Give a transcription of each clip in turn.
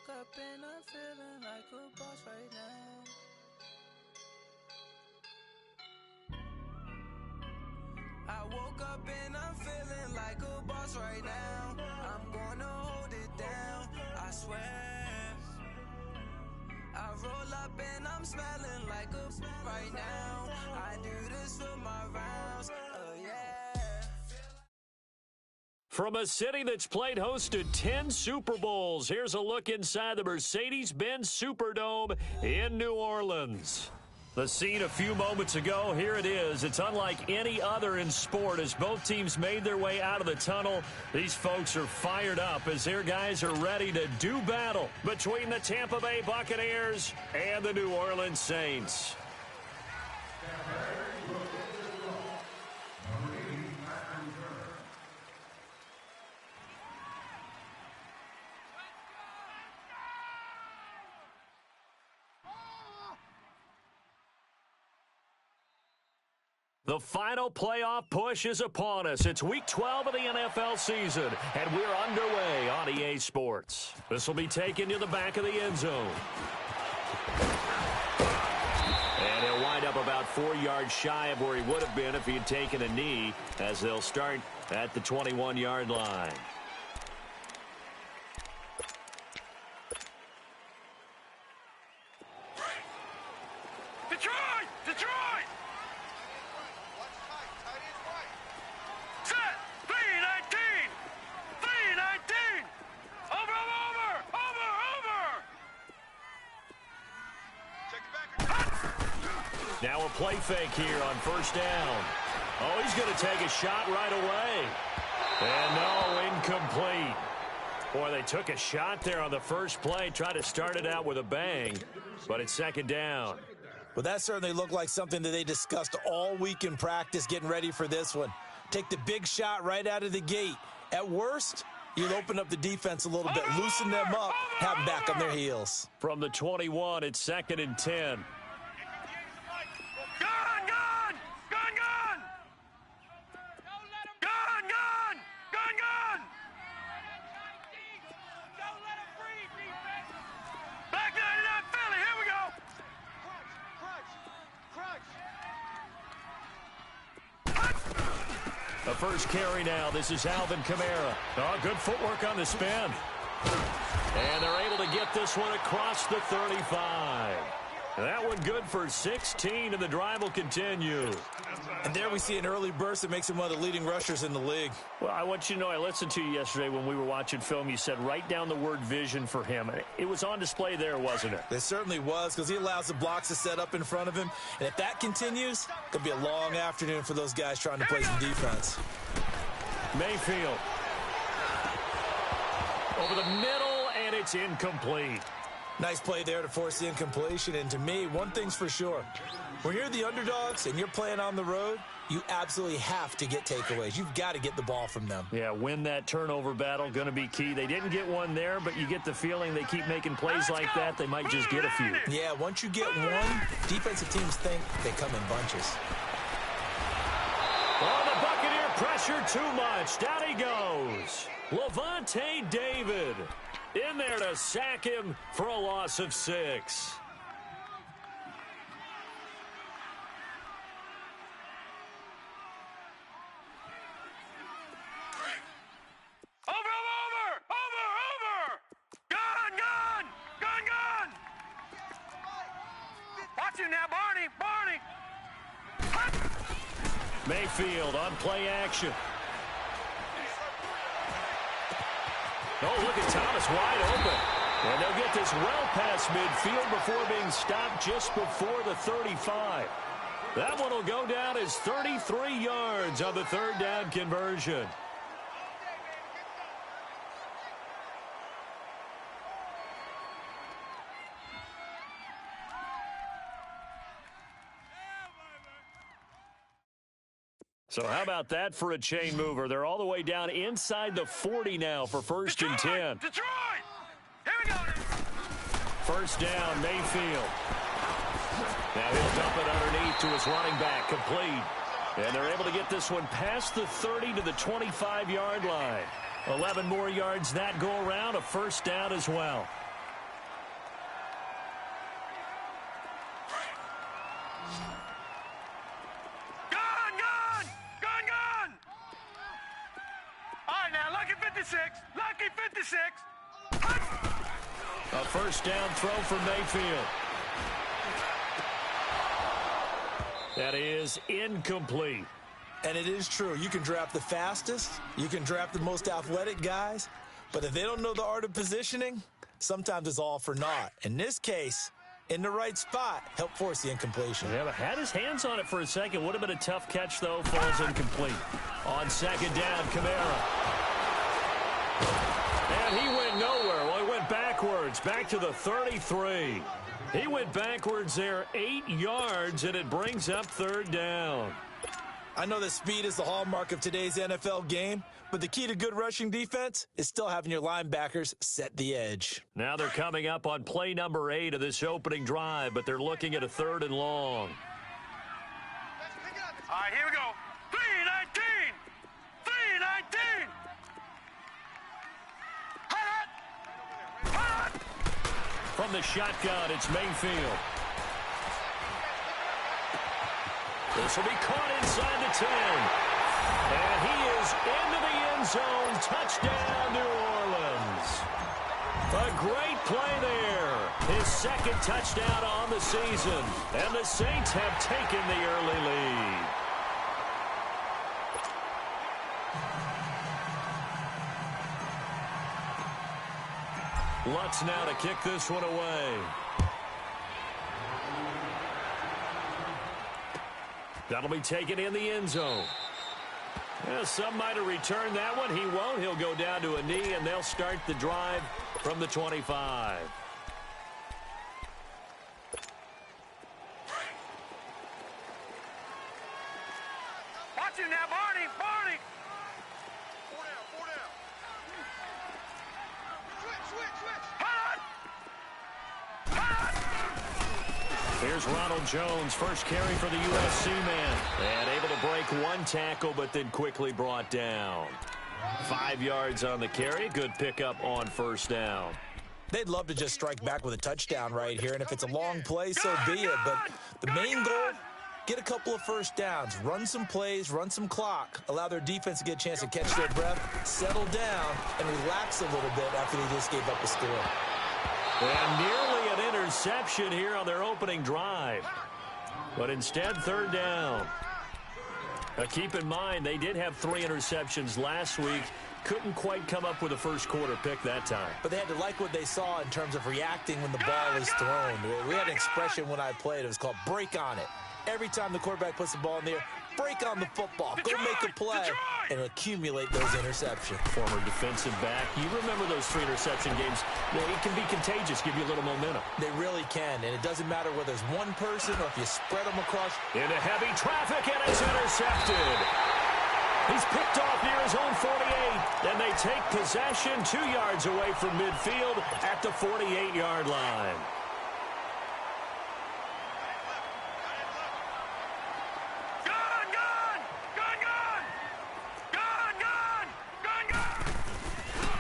woke up and I'm feeling like a boss right now. I woke up and I'm feeling like a boss right now. I'm gonna hold it down, I swear. I roll up and I'm smelling like a right now. I do this for my rounds, yeah. From a city that's played host to 10 Super Bowls, here's a look inside the Mercedes-Benz Superdome in New Orleans. The scene a few moments ago, here it is. It's unlike any other in sport as both teams made their way out of the tunnel. These folks are fired up as their guys are ready to do battle between the Tampa Bay Buccaneers and the New Orleans Saints. The final playoff push is upon us. It's Week 12 of the NFL season, and we're underway on EA Sports. This will be taken to the back of the end zone. And he'll wind up about 4 yards shy of where he would have been if he had taken a knee, as they'll start at the 21-yard line. Now a play fake here on first down. Oh, he's going to take a shot right away. And no, incomplete. Boy, they took a shot there on the first play, tried to start it out with a bang, but it's second down. Well, that certainly looked like something that they discussed all week in practice getting ready for this one. Take the big shot right out of the gate. At worst, you'll open up the defense a little bit, loosen them up, have them back on their heels. From the 21, it's second and 10. The first carry now. This is Alvin Kamara. Oh, good footwork on the spin. And they're able to get this one across the 35. That one good for 16, and the drive will continue. And there we see an early burst that makes him one of the leading rushers in the league. Well, I want you to know, I listened to you yesterday when we were watching film. You said write down the word vision for him. It was on display there, wasn't it? It certainly was, because he allows the blocks to set up in front of him. And if that continues, it'll be a long afternoon for those guys trying to play some defense. Mayfield. Over the middle, and it's incomplete. Nice play there to force the incompletion. And to me, one thing's for sure. When you're the underdogs and you're playing on the road, you absolutely have to get takeaways. You've got to get the ball from them. Yeah, win that turnover battle, going to be key. They didn't get one there, but you get the feeling they keep making plays like that, they might just get a few. Yeah, once you get one, defensive teams think they come in bunches. Oh, the Buccaneer pressure too much. Down he goes. Lavonte David in there to sack him for a loss of 6. Mayfield on play action. Oh, look at Thomas wide open. And they'll get this well past midfield before being stopped just before the 35. That one will go down as 33 yards on the third down conversion. So how about that for a chain mover? They're all the way down inside the 40 now for first and 10. Detroit! Here we go. First down, Mayfield. Now he'll dump it underneath to his running back, complete. And they're able to get this one past the 30 to the 25-yard line. 11 more yards that go around, a first down as well. 56. Lucky 56. A first down throw for Mayfield. That is incomplete. And it is true. You can draft the fastest. You can draft the most athletic guys. But if they don't know the art of positioning, sometimes it's all for naught. In this case, in the right spot, helped force the incompletion. Yeah, but had his hands on it for a second. Would have been a tough catch, though. Falls incomplete. On second down, Kamara. And he went nowhere. Well, he went backwards, back to the 33. He went backwards there 8 yards, and it brings up third down. I know that speed is the hallmark of today's NFL game, but the key to good rushing defense is still having your linebackers set the edge. Now they're coming up on play number 8 of this opening drive, but they're looking at a 3rd and long. All right, here we go. 3-19. 3-19. Hot. From the shotgun, it's Mayfield. This will be caught inside the 10. And he is into the end zone. Touchdown, New Orleans. A great play there. His second touchdown on the season. And the Saints have taken the early lead. Lutz now to kick this one away. That'll be taken in the end zone. Well, some might have returned that one. He won't. He'll go down to a knee, and they'll start the drive from the 25. Watch him now, Barney. Barney. 4 down. Switch. Hot. Here's Ronald Jones, first carry for the USC man. And able to break one tackle, but then quickly brought down. 5 yards on the carry. Good pickup on first down. They'd love to just strike back with a touchdown right here, and if it's a long play, so be it. But the main goal, get a couple of first downs, run some plays, run some clock, allow their defense to get a chance to catch their breath, settle down, and relax a little bit after they just gave up a score. And nearly an interception here on their opening drive. But instead, third down. Keep in mind, they did have 3 interceptions last week. Couldn't quite come up with a first quarter pick that time. But they had to like what they saw in terms of reacting when the ball is thrown. We had an expression when I played. It was called break on it. Every time the quarterback puts the ball in the air, break on the football. Go make a play and accumulate those interceptions. Former defensive back. You remember those 3 interception games. It can be contagious, give you a little momentum. They really can, and it doesn't matter whether it's one person or if you spread them across. Into heavy traffic, and it's intercepted. He's picked off near his own 48, and they take possession 2 yards away from midfield at the 48-yard line.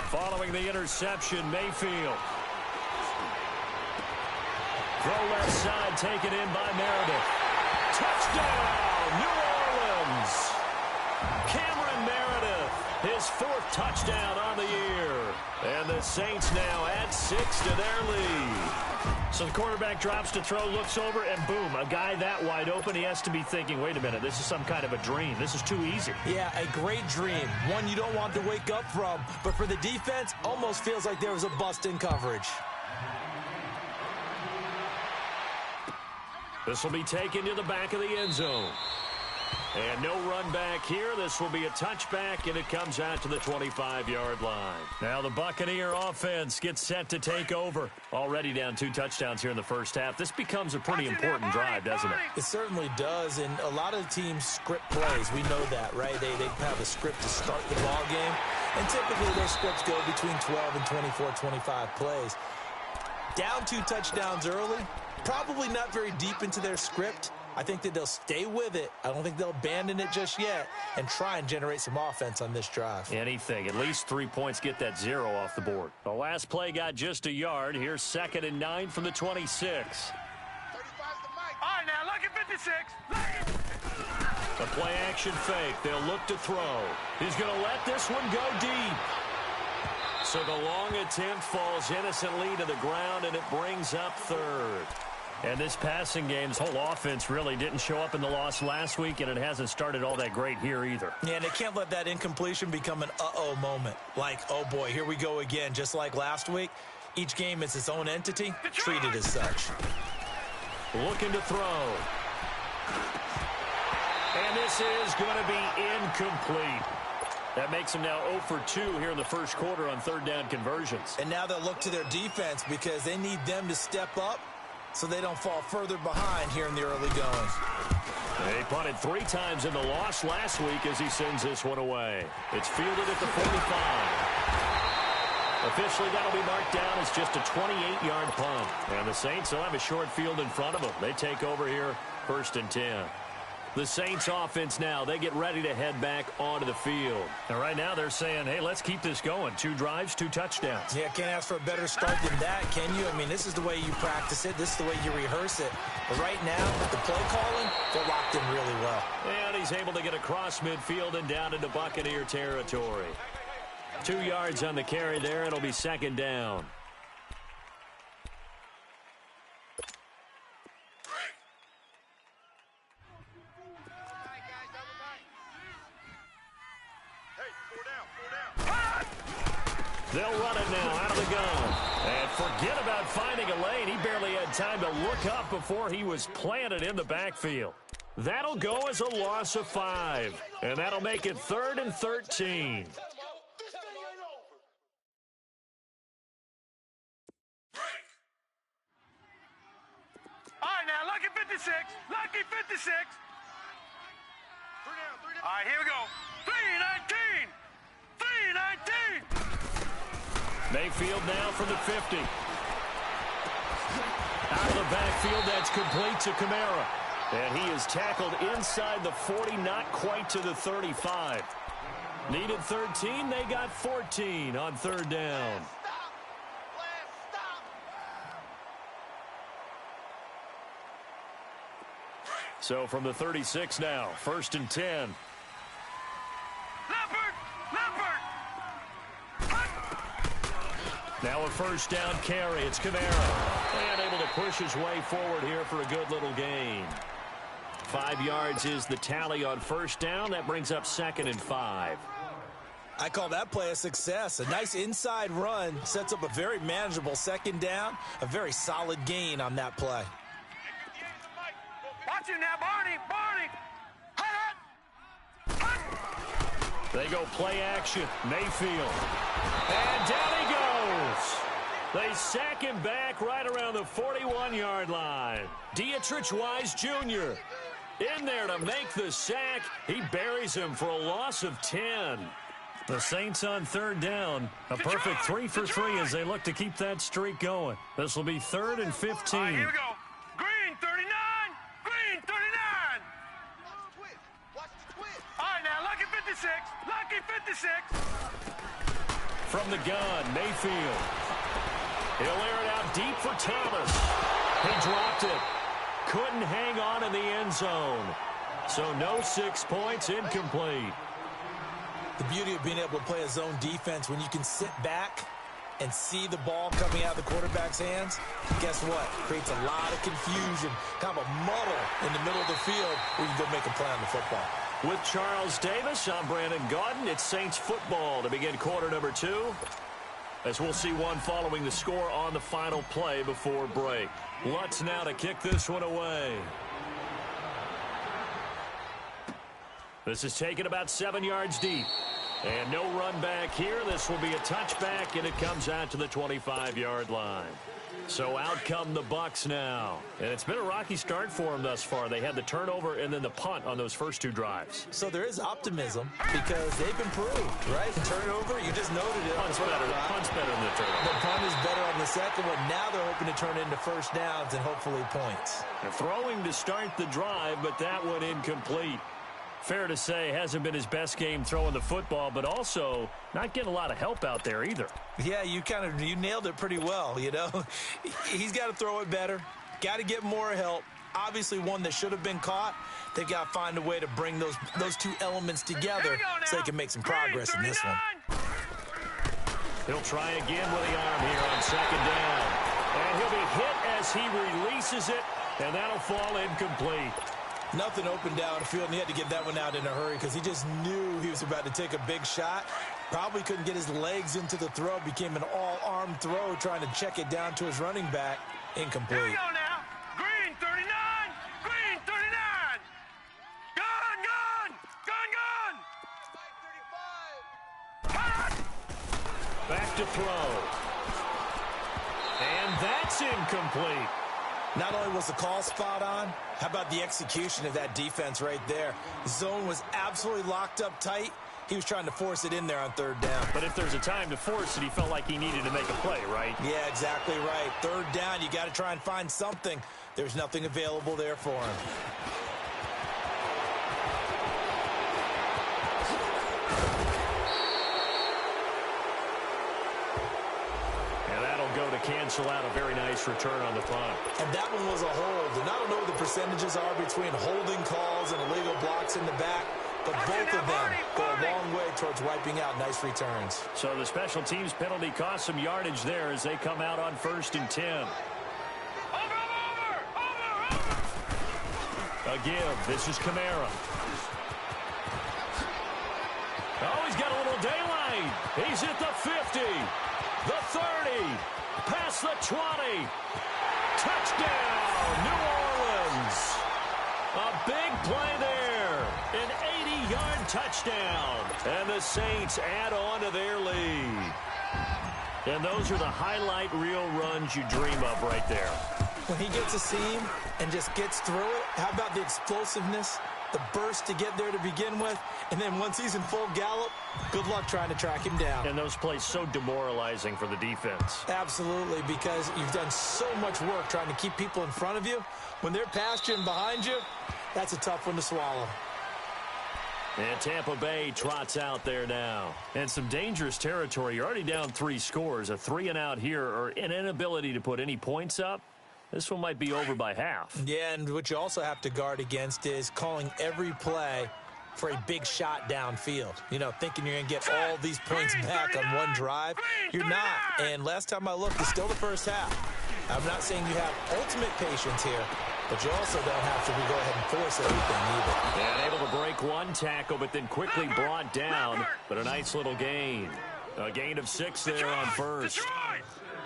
Following the interception, Mayfield. Throw left side, taken in by Meredith. Touchdown, New Orleans. Cameron Meredith, his 4th touchdown on the year. And the Saints now add 6 to their lead. So the quarterback drops to throw, looks over, and boom, a guy that wide open, he has to be thinking, wait a minute, this is some kind of a dream. This is too easy. Yeah, a great dream. One you don't want to wake up from. But for the defense, almost feels like there was a bust in coverage. This will be taken to the back of the end zone. And no run back here. This will be a touchback, and it comes out to the 25-yard line. Now the Buccaneer offense gets set to take over. Already down 2 touchdowns here in the first half. This becomes a pretty important drive, doesn't it? It certainly does, and a lot of teams script plays. We know that, right? They have a script to start the ball game, and typically their scripts go between 12 and 24, 25 plays. Down 2 touchdowns early, probably not very deep into their script. I think that they'll stay with it. I don't think they'll abandon it just yet and try and generate some offense on this drive. Anything. At least 3 points, get that 0 off the board. The last play got just a yard. Here's 2nd and 9 from the 26. 35's the mic. All right, now, look at 56. The play action fake. They'll look to throw. He's going to let this one go deep. So the long attempt falls innocently to the ground, and it brings up third. And this passing game's whole offense really didn't show up in the loss last week, and it hasn't started all that great here either. Yeah, and they can't let that incompletion become an uh-oh moment. Like, oh boy, here we go again. Just like last week, each game is its own entity, treated as such. Looking to throw. And this is going to be incomplete. That makes them now 0 for 2 here in the first quarter on third down conversions. And now they'll look to their defense because they need them to step up so they don't fall further behind here in the early going. They punted 3 times in the loss last week as he sends this one away. It's fielded at the 45. Officially, that'll be marked down as just a 28-yard punt. And the Saints will have a short field in front of them. They take over here, 1st and 10. The Saints offense now, they get ready to head back onto the field. And right now they're saying, hey, let's keep this going. 2 drives, 2 touchdowns. Yeah, can't ask for a better start than that, can you? I mean, this is the way you practice it. This is the way you rehearse it. But right now, with the play calling, they're locked in really well. And he's able to get across midfield and down into Buccaneer territory. 2 yards on the carry there. It'll be 2nd down. They'll run it now out of the gun. And forget about finding a lane. He barely had time to look up before he was planted in the backfield. That'll go as a loss of 5. And that'll make it 3rd and 13. All right, now, lucky 56. Lucky 56. All right, here we go. 319. 319. Mayfield now from the 50. Out of the backfield, that's complete to Kamara. And he is tackled inside the 40, not quite to the 35. Needed 13, they got 14 on 3rd down. So from the 36 now, 1st and 10. Now a 1st down carry. It's Kamara. And able to push his way forward here for a good little gain. 5 yards is the tally on 1st down. That brings up 2nd and 5. I call that play a success. A nice inside run sets up a very manageable 2nd down. A very solid gain on that play. Watch him now, Barney. Barney. They go play action. Mayfield. And down he goes. They sack him back right around the 41-yard line. Dietrich Wise Jr. in there to make the sack. He buries him for a loss of 10. The Saints on 3rd down. A perfect 3 for 3 as they look to keep that streak going. This will be 3rd and 15. All right, here we go. Green 39. Green 39. All right, now, lucky 56. Lucky 56. From the gun, Mayfield. He'll air it out deep for Thomas. He dropped it. Couldn't hang on in the end zone. So no 6 points, incomplete. The beauty of being able to play a zone defense when you can sit back and see the ball coming out of the quarterback's hands, guess what? Creates a lot of confusion, kind of a muddle in the middle of the field where you go make a play on the football. With Charles Davis, I'm Brandon Gaudin. It's Saints football to begin quarter number 2. As we'll see one following the score on the final play before break. Lutz now to kick this one away. This is taken about 7 yards deep. And no run back here. This will be a touchback, and it comes out to the 25-yard line. So out come the Bucs now. And it's been a rocky start for them thus far. They had the turnover and then the punt on those first 2 drives. So there is optimism because they've improved, right? The turnover, you just noted it. Punt's better than the turnover. The punt is better on the second one. Now they're hoping to turn it into 1st downs and hopefully points. They're throwing to start the drive, but that one incomplete. Fair to say, hasn't been his best game throwing the football, but also not getting a lot of help out there either. Yeah, you nailed it pretty well, you know. He's got to throw it better, got to get more help. Obviously one that should have been caught. They've got to find a way to bring those 2 elements together so they can make some progress in this one. He'll try again with the arm here on second down. And he'll be hit as he releases it, and that'll fall incomplete. Nothing open downfield, and he had to get that one out in a hurry because he just knew he was about to take a big shot. Probably couldn't get his legs into the throw. Became an all-arm throw trying to check it down to his running back. Incomplete. Here we go now. Green 39. Green 39. Gun, gun. Gun, gun. Back to throw. And that's incomplete. Not only was the call spot on, how about the execution of that defense right there? The zone was absolutely locked up tight. He was trying to force it in there on third down. But if there's a time to force it, he felt like he needed to make a play, right? Yeah, exactly right. Third down, you got to try and find something. There's nothing available there for him. Go to cancel out a very nice return on the punt. And that one was a hold. And I don't know what the percentages are between holding calls and illegal blocks in the back, but both of them go a long way towards wiping out nice returns. So the special teams penalty cost some yardage there as they come out on 1st and 10. Over. A give. This is Kamara. Oh, he's got a little daylight. He's at the 50, the 30. Past the 20. Touchdown, New Orleans. A big play there. An 80-yard touchdown. And the Saints add on to their lead. And those are the highlight reel runs you dream of right there. When he gets a seam and just gets through it, how about the explosiveness, the burst to get there to begin with, and then once he's in full gallop, good luck trying to track him down. And those plays so demoralizing for the defense. Absolutely, because you've done so much work trying to keep people in front of you. When they're past you and behind you, that's a tough one to swallow. And Tampa Bay trots out there now. And some dangerous territory. You're already down 3 scores. A 3-and-out here, or an inability to put any points up. This one might be over by half. Yeah, and what you also have to guard against is calling every play for a big shot downfield. You know, thinking you're going to get all these points back on one drive. You're not. And last time I looked, it's still the first half. I'm not saying you have ultimate patience here, but you also don't have to go ahead and force everything either. And able to break one tackle, but then quickly brought down. But a nice little gain. A gain of 6 there on first.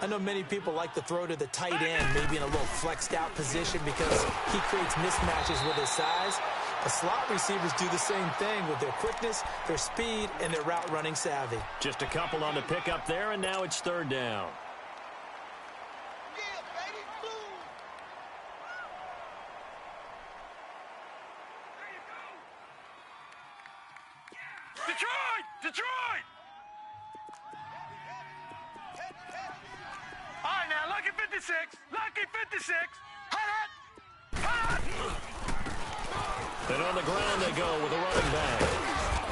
I know many people like to throw to the tight end, maybe in a little flexed out position because he creates mismatches with his size. The slot receivers do the same thing with their quickness, their speed, and their route running savvy. Just a couple on the pickup there, and now it's 3rd down. Detroit! All right, now, Lucky 56. Lucky 56. Hot! And on the ground they go with a running back.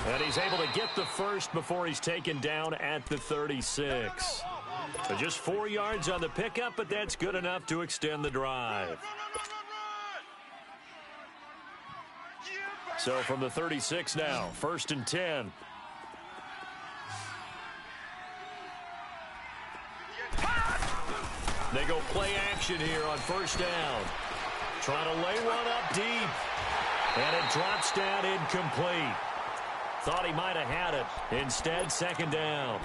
And he's able to get the first before he's taken down at the 36. So just 4 yards on the pickup, but that's good enough to extend the drive. So from the 36 now, 1st and 10. They go play action here on 1st down. Trying to lay one up deep. And it drops down incomplete. Thought he might have had it. Instead, 2nd down.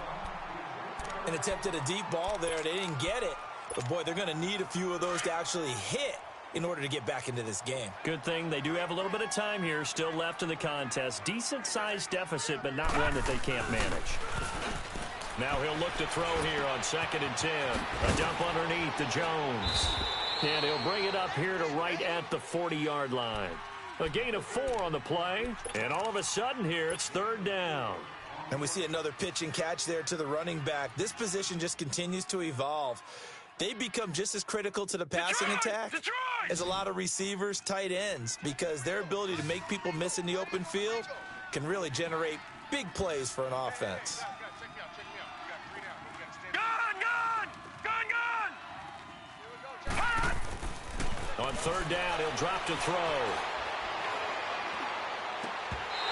And attempted a deep ball there. They didn't get it. But, boy, they're going to need a few of those to actually hit in order to get back into this game. Good thing they do have a little bit of time here still left in the contest. Decent-sized deficit, but not one that they can't manage. Now he'll look to throw here on 2nd and 10. A dump underneath to Jones. And he'll bring it up here to right at the 40-yard line. A gain of 4 on the play. And all of a sudden here, it's 3rd down. And we see another pitch and catch there to the running back. This position just continues to evolve. They become just as critical to the passing attack as a lot of receivers, tight ends, because their ability to make people miss in the open field can really generate big plays for an offense. On 3rd down, he'll drop to throw.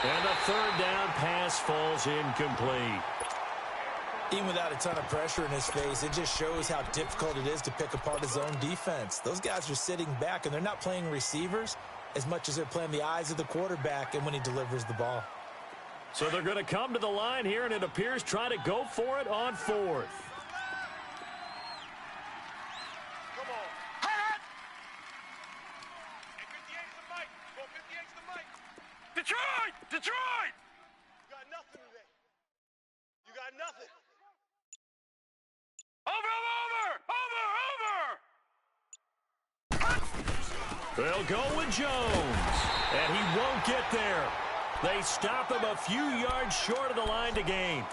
And the 3rd down pass falls incomplete. Even without a ton of pressure in his face, it just shows how difficult it is to pick apart his own defense. Those guys are sitting back, and they're not playing receivers as much as they're playing the eyes of the quarterback and when he delivers the ball. So they're going to come to the line here, and it appears try to go for it on fourth. Come on. Hot! Hey, 58's the mic. Go 58's the mic. Detroit! Detroit! You got nothing today. You got nothing. Over! They'll go with Jones, and he won't get there. They stop him a few yards short of the line to gain.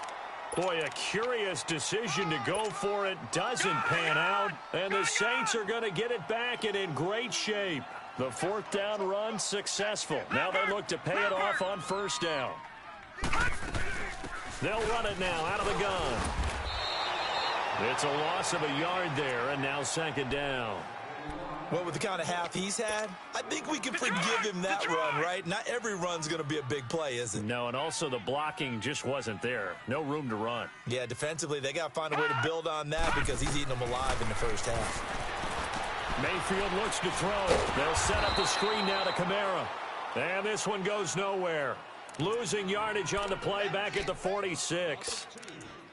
Boy, a curious decision to go for it doesn't pan out, and the Saints are going to get it back and in great shape. The fourth down run successful. Now they look to pay it off on first down. They'll run it now out of the gun. It's a loss of a yard there, and now second down. Well, with the kind of half he's had, I think we can forgive him that run, right? Not every run's going to be a big play, is it? No, and also the blocking just wasn't there. No room to run. Yeah, defensively, they got to find a way to build on that because he's eating them alive in the first half. Mayfield looks to throw. They'll set up the screen now to Kamara. And this one goes nowhere. Losing yardage on the play back at the 46.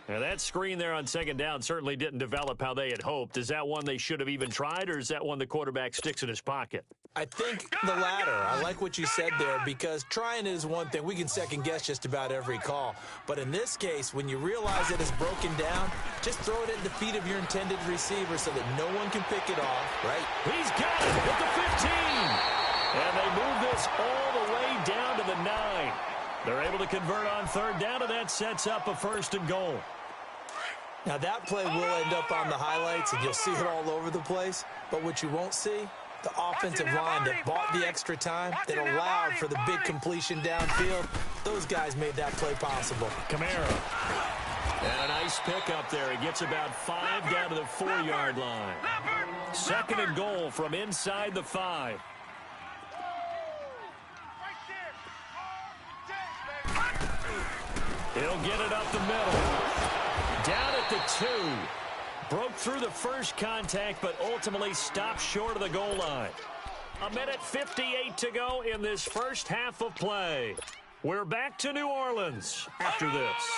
Now, that screen there on second down certainly didn't develop how they had hoped. Is that one they should have even tried, or is that one the quarterback sticks in his pocket? I think the latter. I like what you said there because trying it is one thing. We can second-guess just about every call. But in this case, when you realize that it's broken down, just throw it at the feet of your intended receiver so that no one can pick it off, right? He's got it at the 15. And they move this all the way down to the 9. They're able to convert on third down, and that sets up a first and goal. Now, that play will end up on the highlights, and you'll see it all over the place. But what you won't see, the offensive line that bought the extra time, that allowed for the big completion downfield, those guys made that play possible. Kamara. And a nice pickup there. He gets about 5 down to the 4-yard line. Second and goal from inside the 5. He'll get it up the middle. Down at the 2. Broke through the first contact, but ultimately stopped short of the goal line. 1:58 to go in this first half of play. We're back to New Orleans after this.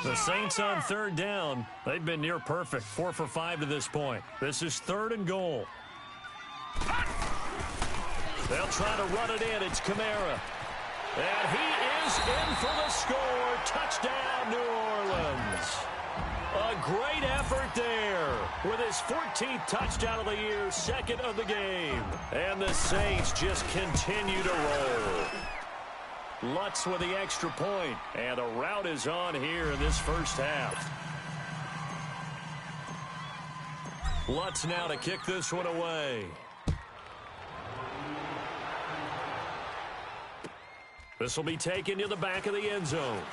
The Saints on third down. They've been near perfect. 4 for 5 to this point. This is third and goal. They'll try to run it in. It's Kamara. And he is in for the score. Touchdown, New Orleans. A great effort there with his 14th touchdown of the year, second of the game. And the Saints just continue to roll. Lutz with the extra point, and the route is on here in this first half. Lutz now to kick this one away. This will be taken to the back of the end zone.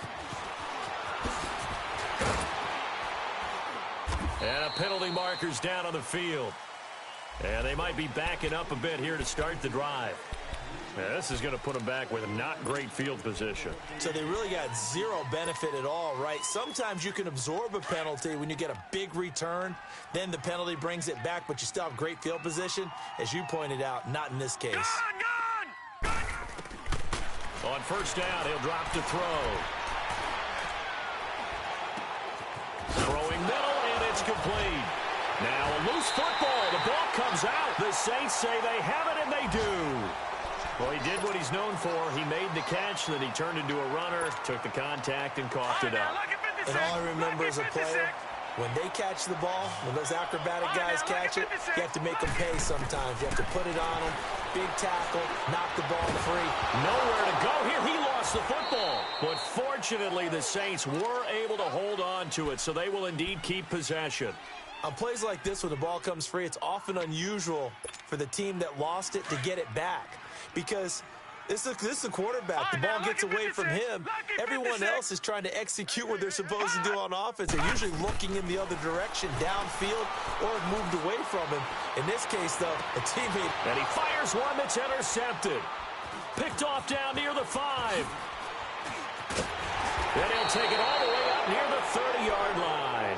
And a penalty marker's down on the field. And they might be backing up a bit here to start the drive. Yeah, this is going to put them back with a not great field position. So they really got zero benefit at all, right? Sometimes you can absorb a penalty when you get a big return. Then the penalty brings it back, but you still have great field position. As you pointed out, not in this case. On first down, he'll drop to throw. Throwing middle, and it's complete. Now a loose football. The ball comes out. The Saints say they have it, and they do. Well, he did what he's known for. He made the catch, then he turned into a runner, took the contact, and coughed it up. And all I remember as a player, when they catch the ball, when those acrobatic guys catch it, you have to make them pay sometimes. You have to put it on them. Big tackle, knock the ball free. Nowhere to go here. He lost the football. But fortunately, the Saints were able to hold on to it, so they will indeed keep possession. On plays like this, when the ball comes free, it's often unusual for the team that lost it to get it back. Because this is the quarterback. The ball gets away from him. Everyone else is trying to execute what they're supposed to do on offense. They're usually looking in the other direction, downfield, or moved away from him. In this case, though, a teammate. And he fires one that's intercepted. Picked off down near the 5. Then he'll take it all the way up near the 30-yard line.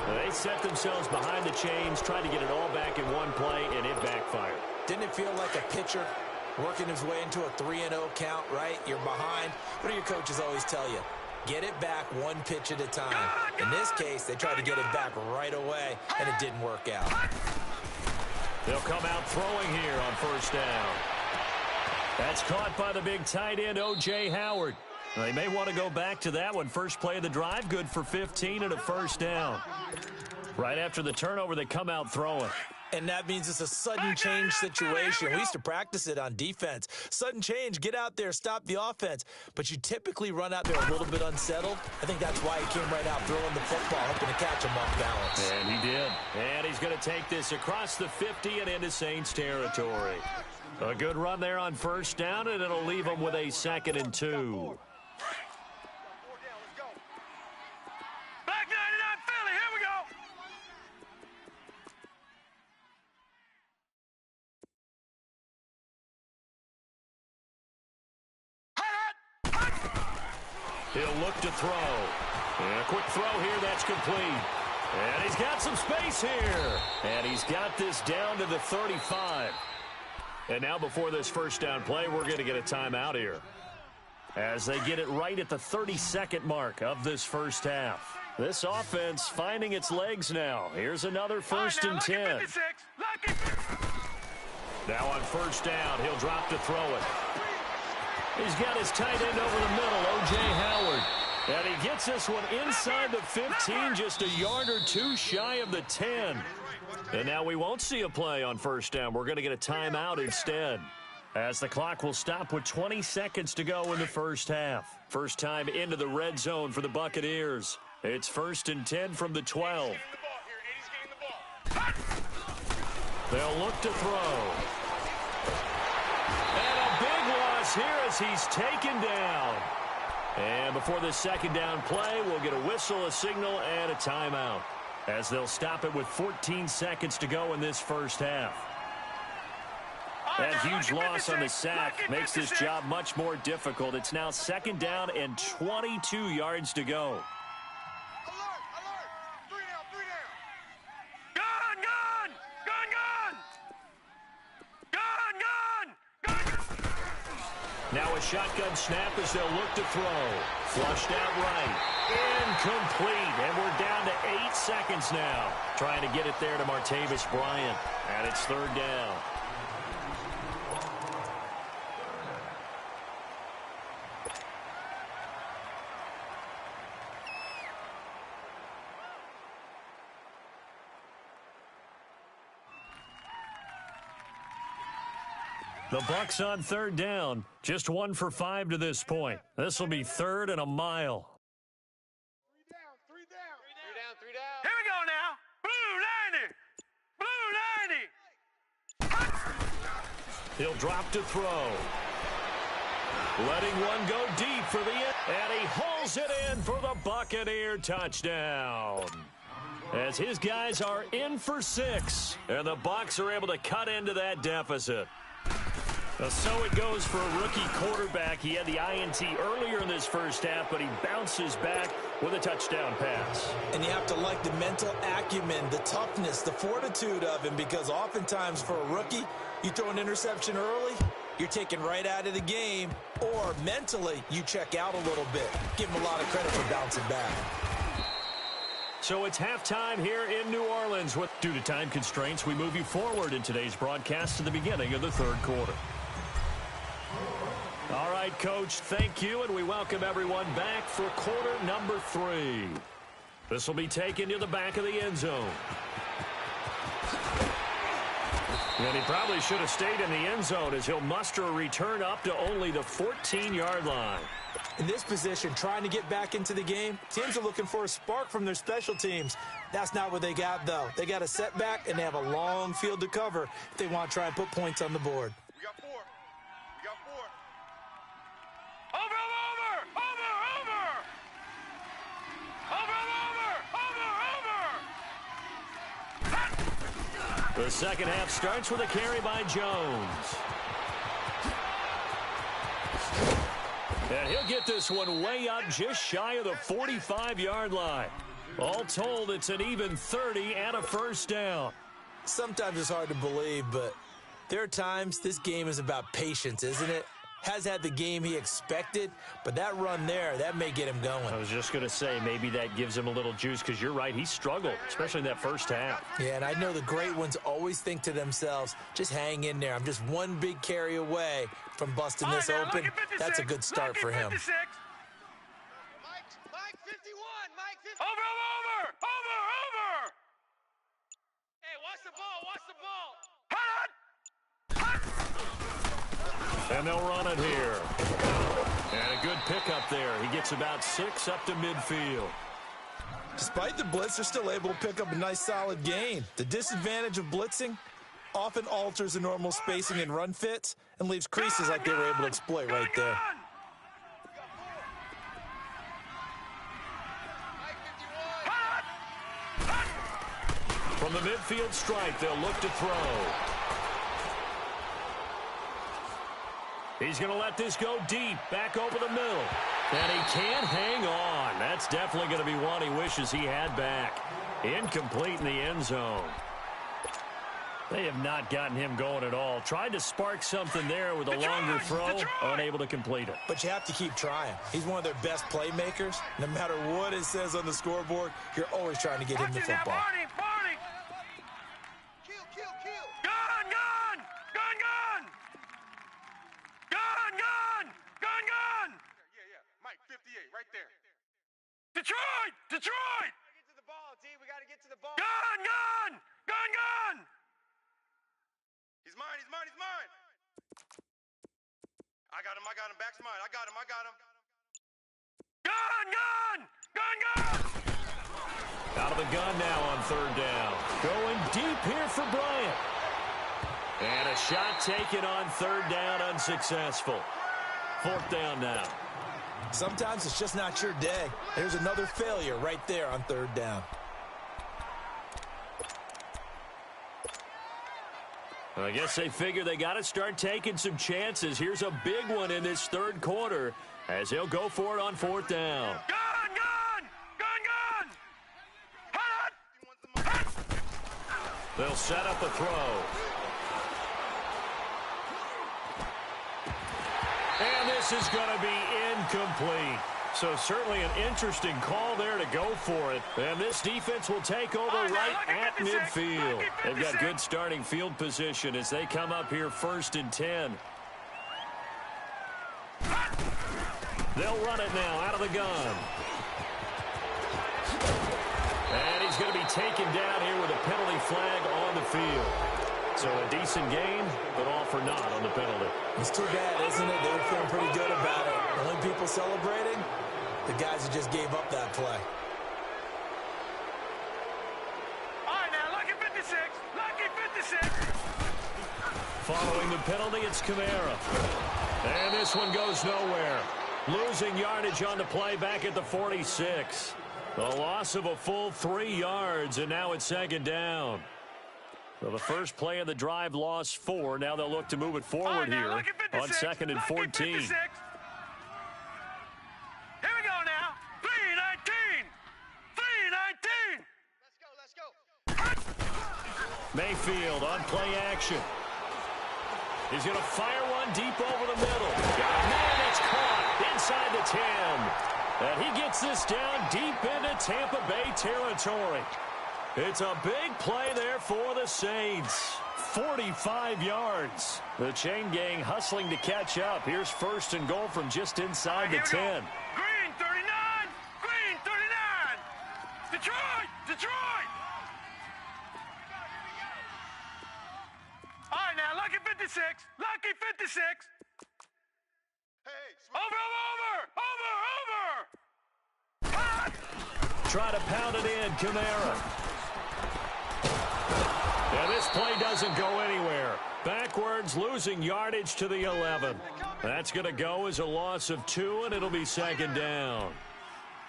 They set themselves behind the chains, tried to get it all back in one play, and it backfired. Didn't it feel like a pitcher working his way into a 3-0 count, right? You're behind. What do your coaches always tell you? Get it back one pitch at a time. In this case, they tried to get it back right away, and it didn't work out. They'll come out throwing here on first down. That's caught by the big tight end, O.J. Howard. They may want to go back to that one. First play of the drive, good for 15 and a first down. Right after the turnover, they come out throwing. And that means it's a sudden change situation. We used to practice it on defense. Sudden change, get out there, stop the offense. But you typically run out there a little bit unsettled. I think that's why he came right out throwing the football, hoping to catch him off balance. And he did. And he's going to take this across the 50 and into Saints territory. A good run there on first down, and it'll leave them with a 2nd and 2. Black 99 Philly, here we go. He'll look to throw. And a quick throw here, that's complete. And he's got some space here. And he's got this down to the 35. And now before this first down play, we're going to get a timeout here, as they get it right at the 32nd mark of this first half. This offense finding its legs now. Here's another 1st and 10. Now on first down, he'll drop to throw it. He's got his tight end over the middle, O.J. Howard. And he gets this one inside the 15, just a yard or two shy of the 10. And now we won't see a play on first down. We're going to get a timeout instead, as the clock will stop with 20 seconds to go in the first half. First time into the red zone for the Buccaneers. It's 1st and 10 from the 12. They'll look to throw. And a big loss here as he's taken down. And before the second down play, we'll get a whistle, a signal, and a timeout, as they'll stop it with 14 seconds to go in this first half. That huge loss on the sack makes this job much more difficult. It's now 2nd down and 22 yards to go. Now a shotgun snap as they'll look to throw. Flushed out right. Incomplete. And we're down to 8 seconds now. Trying to get it there to Martavis Bryant. And it's 3rd down. The Bucs on 3rd down. Just 1 for 5 to this point. This will be 3rd and a mile. 3 down. Here we go now. Blue 90. He'll drop to throw. Letting one go deep for the end. And he hauls it in for the Buccaneer touchdown, as his guys are in for 6. And the Bucs are able to cut into that deficit. So it goes for a rookie quarterback. He had the INT earlier in this first half, but he bounces back with a touchdown pass. And you have to like the mental acumen, the toughness, the fortitude of him, because oftentimes for a rookie, you throw an interception early, you're taken right out of the game, or mentally you check out a little bit. Give him a lot of credit for bouncing back. So it's halftime here in New Orleans. Due to time constraints, we move you forward in today's broadcast to the beginning of the 3rd quarter. All right, Coach, thank you, and we welcome everyone back for quarter number 3. This will be taken to the back of the end zone. And he probably should have stayed in the end zone, as he'll muster a return up to only the 14-yard line. In this position, trying to get back into the game, teams are looking for a spark from their special teams. That's not what they got, though. They got a setback, and they have a long field to cover if they want to try and put points on the board. We got 4. The second half starts with a carry by Jones. And he'll get this one way up just shy of the 45-yard line. All told, it's an even 30 and a first down. Sometimes it's hard to believe, but there are times this game is about patience, isn't it? Has had the game he expected, but that run there, that may get him going. I was just going to say, maybe that gives him a little juice, because you're right, he struggled, especially in that first half. Yeah, and I know the great ones always think to themselves, just hang in there. I'm just one big carry away from busting this open. That's a good start for him. Mike 51, Mike 51. Over. Hey, watch the ball. And they'll run it here. And a good pickup there. He gets about 6 up to midfield. Despite the blitz, they're still able to pick up a nice solid gain. The disadvantage of blitzing often alters the normal spacing and run fits and leaves creases like they were able to exploit right there. From the midfield stripe, they'll look to throw. He's going to let this go deep, back over the middle. And he can't hang on. That's definitely going to be one he wishes he had back. Incomplete in the end zone. They have not gotten him going at all. Tried to spark something there with a longer throw, unable to complete it. But you have to keep trying. He's one of their best playmakers. No matter what it says on the scoreboard, you're always trying to get him the football. Detroit! Get to the ball, D. We got to get to the ball. Gun! He's mine. I got him. Back's mine. I got him. Gun! Out of the gun now on third down. Going deep here for Bryant. And a shot taken on third down, unsuccessful. Fourth down now. Sometimes it's just not your day. There's another failure right there on third down. I guess they figure they got to start taking some chances. Here's a big one in this third quarter as he'll go for it on fourth down. Gun! They'll set up a throw. And this is going to be incomplete. So certainly an interesting call there to go for it. And this defense will take over right at midfield. They've got good starting field position as they come up here 1st and 10. They'll run it now out of the gun. And he's going to be taken down here with a penalty flag on the field. So a decent game, but all for naught on the penalty. It's too bad, isn't it? They were feeling pretty good about it. The only people celebrating, the guys who just gave up that play. All right, now, lucky 56. Following the penalty, it's Kamara. And this one goes nowhere. Losing yardage on the play back at the 46. A loss of a full 3 yards, and now it's second down. So the first play of the drive lost 4. Now they'll look to move it forward here on 2nd and 14. Here we go now. 3-19. Let's go. Mayfield on play action. He's going to fire one deep over the middle. Man, it's caught inside the 10. And he gets this down deep into Tampa Bay territory. It's a big play there for the Saints. 45 yards. The chain gang hustling to catch up. Here's 1st and goal from just inside the 10. Green 39. Detroit. All right, now, lucky 56. Hey, over. Try to pound it in, Kamara. And this play doesn't go anywhere. Backwards, losing yardage to the 11. That's going to go as a loss of 2, and it'll be second down.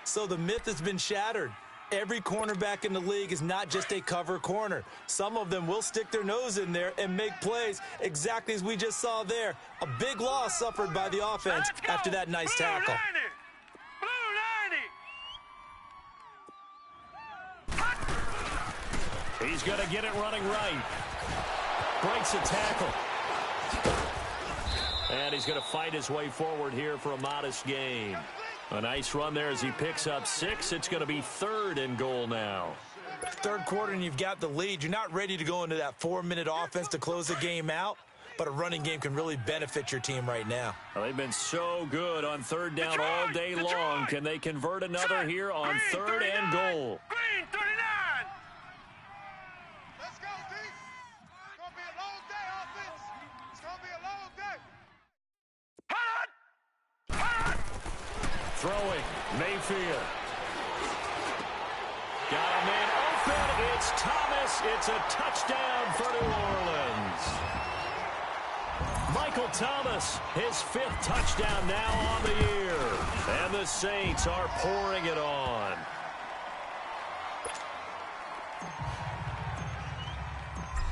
So the myth has been shattered. Every cornerback in the league is not just a cover corner. Some of them will stick their nose in there and make plays exactly as we just saw there. A big loss suffered by the offense after that nice tackle. Blue 90. He's going to get it running right. Breaks a tackle. And he's going to fight his way forward here for a modest gain. A nice run there as he picks up 6. It's going to be 3rd and goal now. Third quarter and you've got the lead. You're not ready to go into that 4-minute offense to close the game out, but a running game can really benefit your team right now. Well, they've been so good on 3rd down all day long. Can they convert another here on 3rd and goal? Green 39. Let's go, D. It's going to be a long day, offense. It's going to be a long day. Hot! Throwing, Mayfield. Got a man open. It's Thomas. It's a touchdown for New Orleans. Michael Thomas, his 5th touchdown now on the year. And the Saints are pouring it on.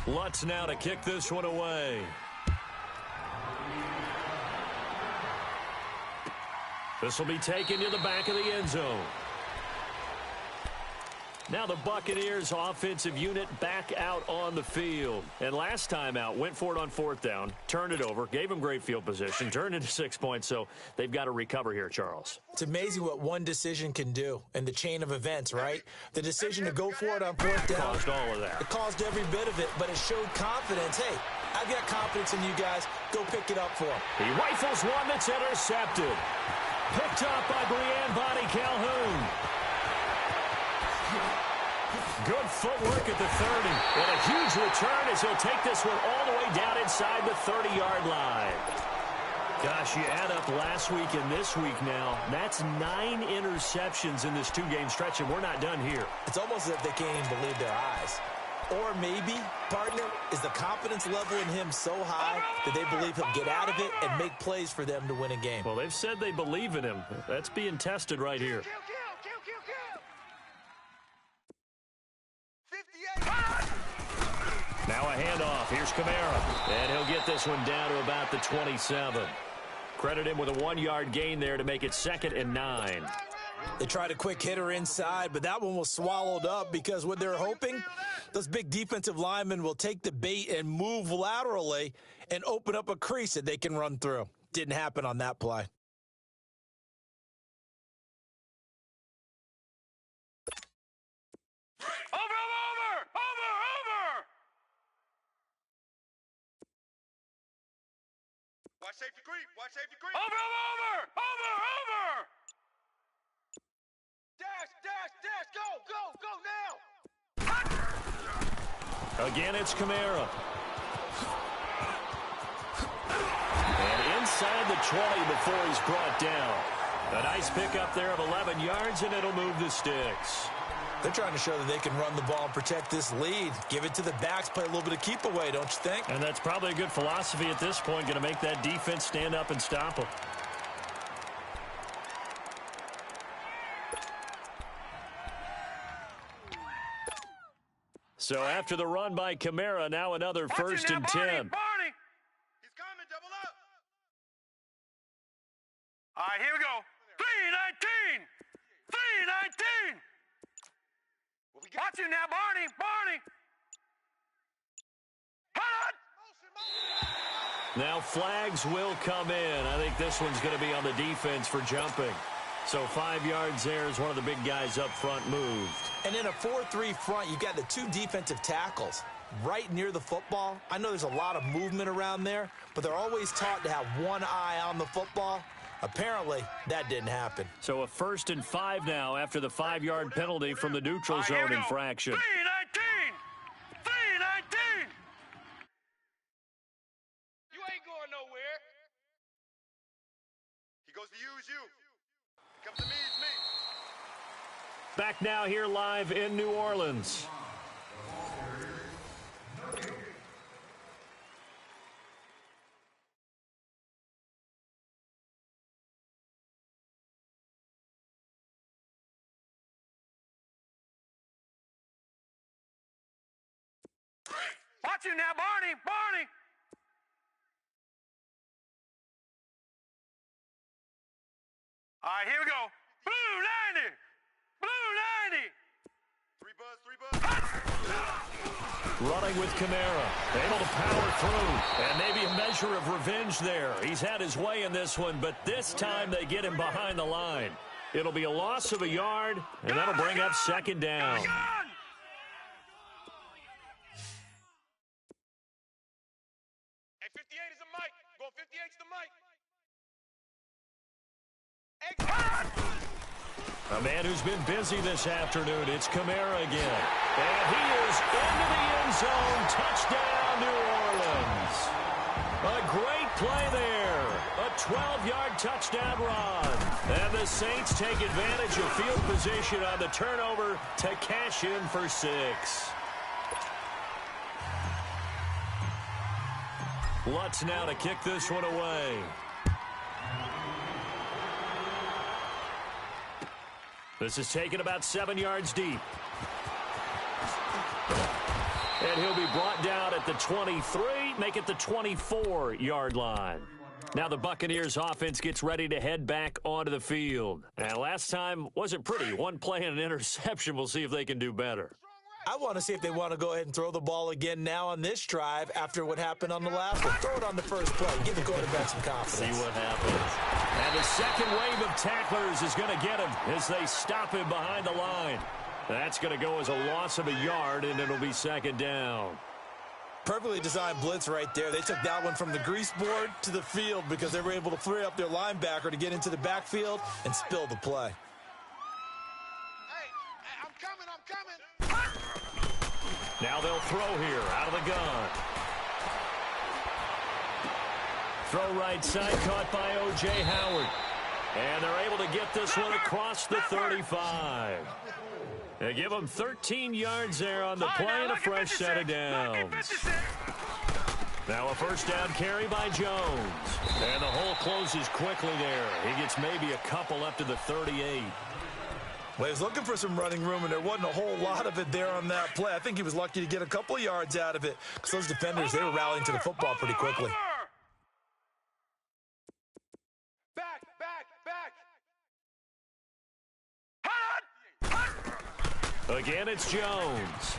Lutz now to kick this one away. This will be taken to the back of the end zone. Now the Buccaneers offensive unit back out on the field. And last time out, went for it on 4th down, turned it over, gave them great field position, turned into 6 points, so they've got to recover here, Charles. It's amazing what one decision can do in the chain of events, right? The decision to go for it on 4th down. Caused all of that. It caused every bit of it, but it showed confidence. Hey, I've got confidence in you guys. Go pick it up for him. He rifles one that's intercepted. Picked up by Brian Body Calhoun. Good footwork at the 30. And a huge return as he'll take this one all the way down inside the 30-yard line. Gosh, you add up last week and this week now. That's 9 interceptions in this 2-game stretch, and we're not done here. It's almost as if they can't even believe their eyes. Or maybe, partner, is the confidence level in him so high that they believe he'll get out of it and make plays for them to win a game. Well, they've said they believe in him. That's being tested right here. Kill. 58. Now a handoff. Here's Kamara. And he'll get this one down to about the 27. Credit him with a 1-yard gain there to make it 2nd and 9. They tried a quick hitter inside, but that one was swallowed up because what they're hoping, those big defensive linemen will take the bait and move laterally and open up a crease that they can run through. Didn't happen on that play. Over! Watch safety creep. Over! Dash, go now! Again, it's Kamara. And inside the 20 before he's brought down. A nice pickup there of 11 yards, and it'll move the sticks. They're trying to show that they can run the ball and protect this lead. Give it to the backs, play a little bit of keep away, don't you think? And that's probably a good philosophy at this point, going to make that defense stand up and stop them. So after the run by Kamara, now another 1st and 10. Barney! He's coming, double up. All right, here we go. 319! Watch it now, Barney! Hot! Now flags will come in. I think this one's going to be on the defense for jumping. So 5 yards there as one of the big guys up front moved. And in a 4-3 front, you've got the 2 defensive tackles right near the football. I know there's a lot of movement around there, but they're always taught to have one eye on the football. Apparently, that didn't happen. So a 1st and 5 now after the 5-yard penalty from the neutral zone infraction. 319! You ain't going nowhere. He goes to use you. He comes to me, it's me. Back now here live in New Orleans. Watch it now, Barney! All right, here we go. Blue 90! 3 buzz! running with Kamara. Able to power through. And maybe a measure of revenge there. He's had his way in this one, but this time they get him behind the line. It'll be a loss of a yard, and that'll bring up second down. Hey, 58 is the mic. Go 58's the mic. A man who's been busy this afternoon. It's Kamara again. And he is into the end zone. Touchdown, New Orleans. A great play there. A 12-yard touchdown run. And the Saints take advantage of field position on the turnover to cash in for 6. Lutz now to kick this one away. This is taken about 7 yards deep. And he'll be brought down at the 23, make it the 24-yard line. Now the Buccaneers offense gets ready to head back onto the field. And last time wasn't pretty. One play and an interception. We'll see if they can do better. I want to see if they want to go ahead and throw the ball again now on this drive after what happened on the last one. Throw it on the first play. Give the quarterback some confidence. See what happens. And the second wave of tacklers is going to get him as they stop him behind the line. That's going to go as a loss of a yard, and it'll be second down. Perfectly designed blitz right there. They took that one from the grease board to the field because they were able to free up their linebacker to get into the backfield and spill the play. Hey, I'm coming. Now they'll throw here out of the gun. Throw right side caught by O.J. Howard. And they're able to get this one across the 35. They give them 13 yards there on the play and a fresh set of downs. Now a first down carry by Jones. And the hole closes quickly there. He gets maybe a couple up to the 38. Well, he was looking for some running room, and there wasn't a whole lot of it there on that play. I think he was lucky to get a couple of yards out of it because those defenders, they were rallying to the football pretty quickly. Again, it's Jones.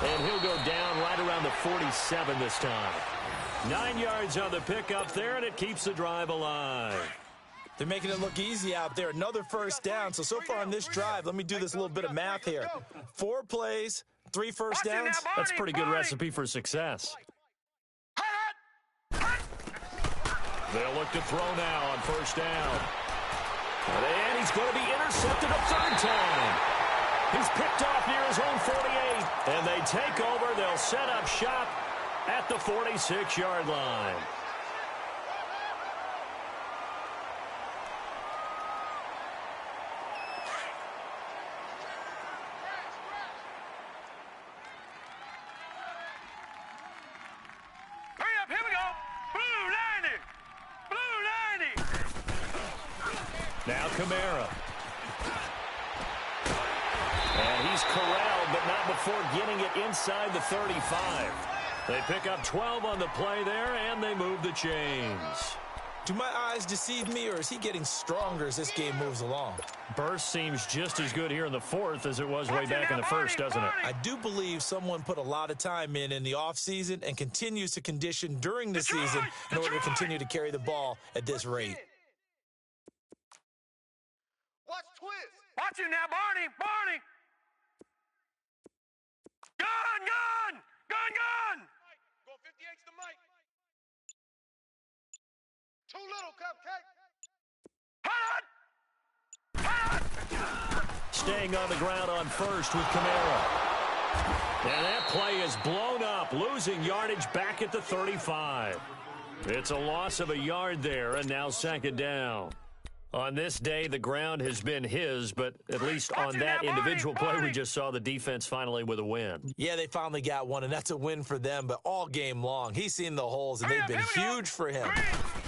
And he'll go down right around the 47 this time. 9 yards on the pickup there, and it keeps the drive alive. They're making it look easy out there. Another first down. So far on this drive, let me do this little bit of math here. 4 plays, 3 first downs. That's a pretty good recipe for success. They'll look to throw now on first down. And he's going to be intercepted a third time. He's picked off near his own 48. And they take over. They'll set up shop at the 46-yard line. Now Kamara. And he's corralled, but not before getting it inside the 35. They pick up 12 on the play there, and they move the chains. Do my eyes deceive me, or is he getting stronger as this game moves along? Burst seems just as good here in the fourth as it was way back in the first, doesn't it? I do believe someone put a lot of time in the offseason and continues to condition during the season in order to continue to carry the ball at this rate. Watch twist. Watch it now, Barney. Barney. Gun. Go 58's the mic. Too little, cupcake. Staying on the ground on first with Kamara. And that play is blown up, losing yardage back at the 35. It's a loss of a yard there, and now second down. On this day, the ground has been his, but at least on that individual play, we just saw the defense finally with a win. Yeah, they finally got one, and that's a win for them, but all game long, he's seen the holes, and they've been huge for him.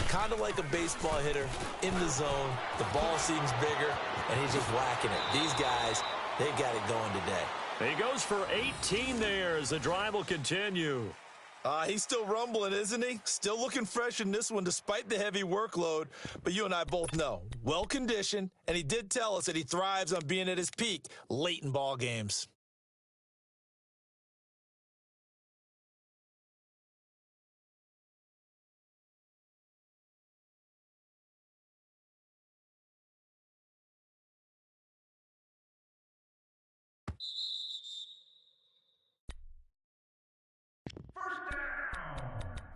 Kind of like a baseball hitter in the zone. The ball seems bigger, and he's just whacking it. These guys, they got it going today. He goes for 18 there as the drive will continue. He's still rumbling, isn't he? Still looking fresh in this one despite the heavy workload. But you and I both know, well-conditioned, and he did tell us that he thrives on being at his peak late in ball games.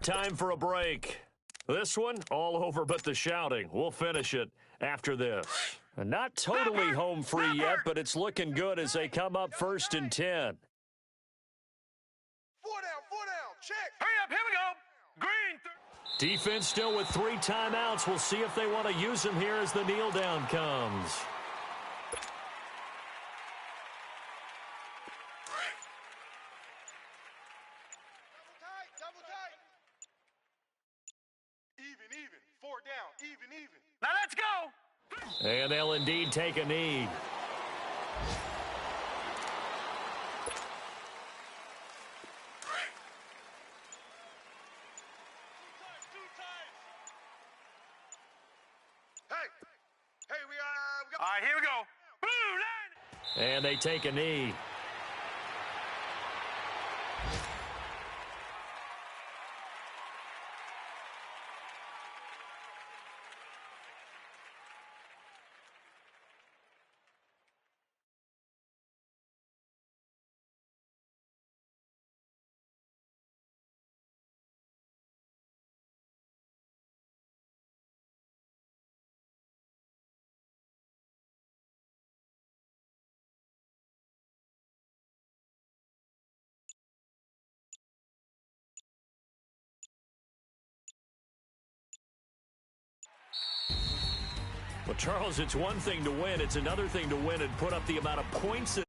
Time for a break. This one, all over but the shouting. We'll finish it after this. Not totally home free yet, but it's looking good as they come up 1st and 10. 4 down, check. Hurry up, here we go. Green. Defense still with 3 timeouts. We'll see if they want to use them here as the kneel down comes. Double tight. Even. 4 down, even. Now let's go. And they'll indeed take a knee. Hey, we got. All right, here we go. Blue line. And they take a knee. Well, Charles, it's one thing to win. It's another thing to win and put up the amount of points that